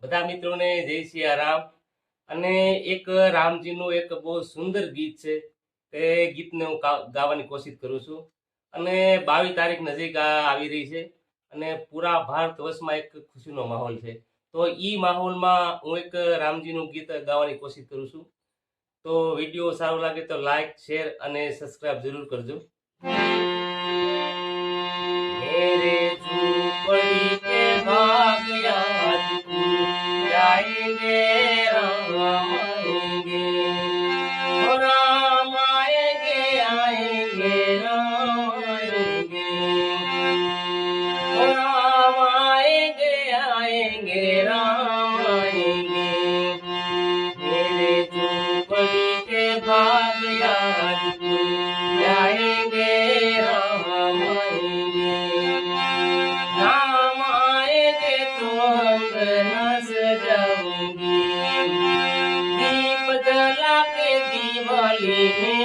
બધા મિત્રોને જય સિયારામ। અને એક રામજીનું એક બહુ સુંદર ગીત છે, તે ગીતને હું ગાવાની કોશિશ કરું છું। અને 22 તારીખ નજીક આવી રહી છે અને પૂરા ભારત વર્ષમાં એક ખુશીનો માહોલ છે। તો ઈ માહોલમાં હું એક રામજીનું ગીત ગાવાની કોશિશ કરું છું। તો વિડીયો સારો લાગે તો લાઈક, શેર અને સબસ્ક્રાઇબ જરૂર કરજો। मेरे झूपड़ी के भाग आज खुल जाएंगे, राम आएंगे, ओ राम आएंगे, आएंगे राम आएंगे, ओ राम आएंगे, आएंगे राम आएंगे। मेरे झूपड़ी के भाग आज खुल जाएंगे, राम आएंगे, राम आएंगे तो अंगना सजाऊंगी, दीप जला के दिवाली में